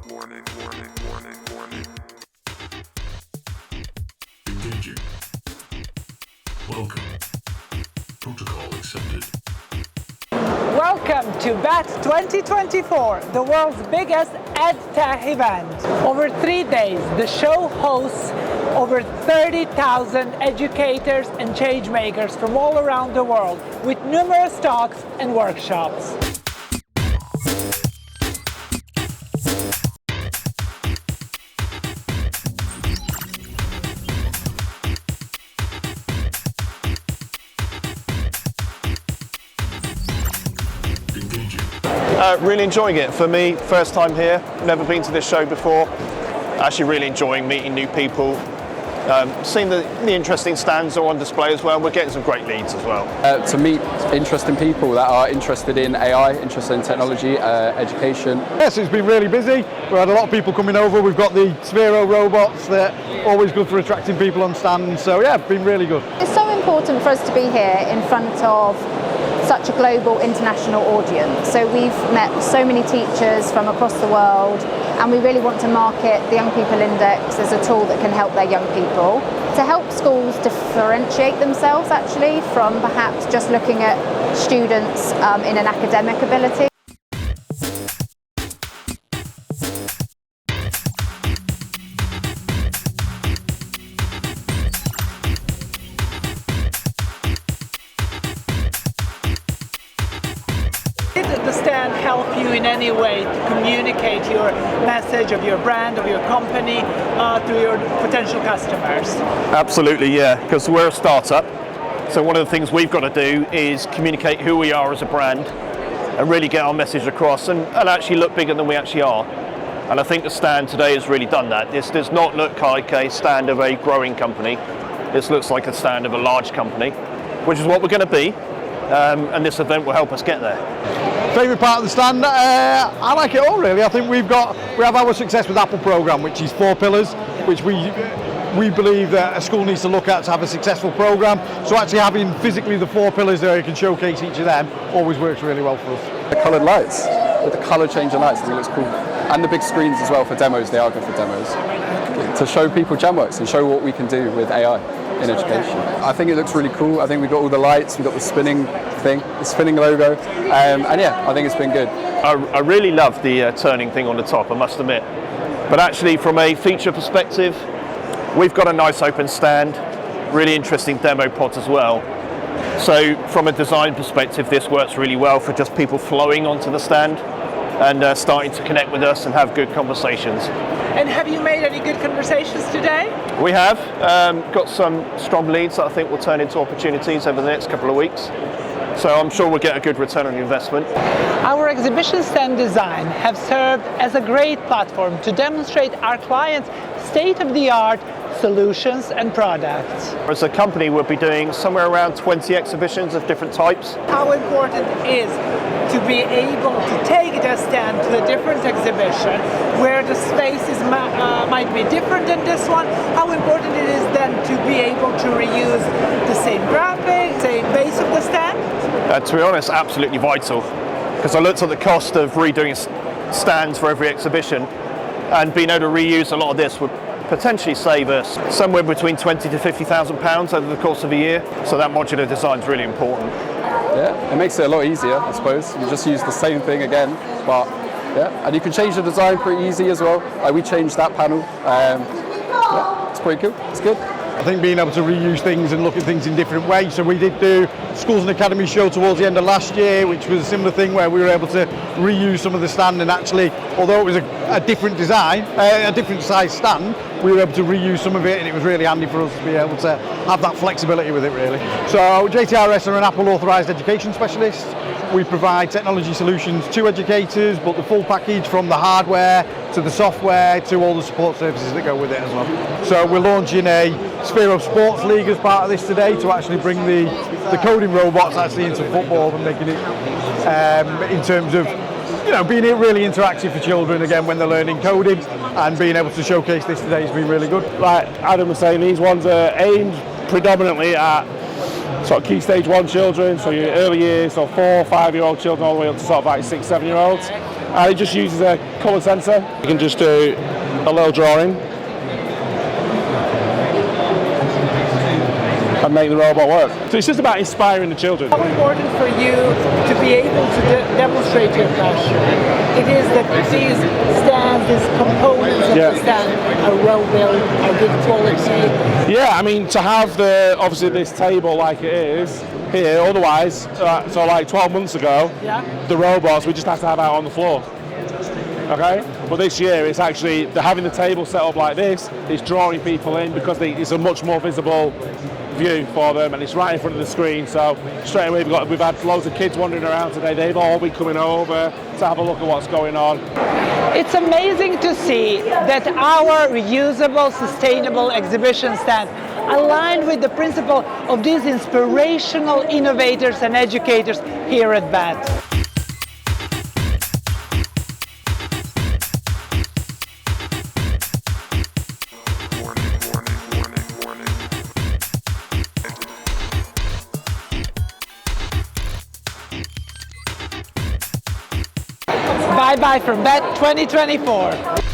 Warning, warning, warning, warning. Engaging. Welcome. Protocol accepted. Welcome to Bett 2024, the world's biggest EdTech event. Over 3 days, the show hosts over 30,000 educators and change makers from all around the world with numerous talks and workshops. Really enjoying it. For me, first time here, never been to this show before. Actually really enjoying meeting new people. Seeing the interesting stands are on display as well. We're getting some great leads as well. To meet interesting people that are interested in AI, interested in technology, education. Yes, it's been really busy. We had a lot of people coming over. We've got the Sphero robots that are always good for attracting people on stands. So yeah, it's been really good. It's so important for us to be here in front of such a global international audience. So we've met so many teachers from across the world, and we really want to market the Young People Index as a tool that can help their young people to help schools differentiate themselves actually from perhaps just looking at students in an academic ability. Did the stand help you in any way to communicate your message of your brand, of your company to your potential customers? Absolutely, yeah, because we're a startup. So one of the things we've got to do is communicate who we are as a brand and really get our message across and actually look bigger than we actually are. And I think the stand today has really done that. This does not look like a stand of a growing company. This looks like a stand of a large company, which is what we're going to be. And this event will help us get there. Favourite part of the stand? I like it all really. I think we have our Success with Apple programme, which is 4 pillars, which we believe that a school needs to look at to have a successful programme. So actually having physically the 4 pillars there, you can showcase each of them, always works really well for us. The coloured lights, with the colour changing lights, I think it looks cool. And the big screens as well for demos, they are good for demos. To show people Jamworks and show what we can do with AI in education. I think it looks really cool. I think we've got all the lights, we've got the spinning thing, the spinning logo, and yeah, I think it's been good. I really love the turning thing on the top, I must admit. But actually from a feature perspective, we've got a nice open stand, really interesting demo pods as well. So from a design perspective, this works really well for just people flowing onto the stand and starting to connect with us and have good conversations. And have you made any good conversations today? We have got some strong leads that I think will turn into opportunities over the next couple of weeks. So I'm sure we'll get a good return on investment. Our exhibition stand design have served as a great platform to demonstrate our clients' state-of-the-art solutions and products. As a company, we'll be doing somewhere around 20 exhibitions of different types. How important it is to be able to take the stand to a different exhibition where the spaces might be different than this one. How important it is then to be able to reuse the same graphic, same base of the stand? To be honest, absolutely vital. Because I looked at the cost of redoing stands for every exhibition, and being able to reuse a lot of this would potentially save us somewhere between £20,000 to £50,000 over the course of a year. So that modular design is really important. Yeah, it makes it a lot easier, I suppose. You just use the same thing again, but yeah, and you can change the design pretty easy as well. Like we changed that panel. Yeah, it's pretty cool. It's good. I think being able to reuse things and look at things in different ways. So we did do Schools and Academies show towards the end of last year, which was a similar thing where we were able to reuse some of the stand, and actually, although it was a different design, a different size stand, we were able to reuse some of it, and it was really handy for us to be able to have that flexibility with it really. So JTRS are an Apple authorised education specialist. We provide technology solutions to educators, but the full package from the hardware to the software to all the support services that go with it as well. So we're launching a Sphero Sports League as part of this today to actually bring the coding robots actually into football and making it in terms of being really interactive for children again when they're learning coding, and being able to showcase this today has been really good. Like Adam was saying, these ones are aimed predominantly at sort of key stage 1 children, so your early years, so 4 or 5 year old children all the way up to sort of like 6, 7 year olds. and it just uses a colour sensor. You can just do a little drawing and make the robot work. So it's just about inspiring the children. How important for you to be able to demonstrate your passion? It is that these stands, these components of the stand are well built, are good quality. Yeah, I mean, to have obviously this table like it is here, otherwise, so like 12 months ago, the robots we just have to have out on the floor. Okay, but this year it's actually having the table set up like this. It's drawing people in because it's a much more visible view for them, and it's right in front of the screen. So straight away we've had loads of kids wandering around today. They've all been coming over to have a look at what's going on. It's amazing to see that our reusable, sustainable exhibition stand aligned with the principle of these inspirational innovators and educators here at Bett. Bye-bye from Bett 2024.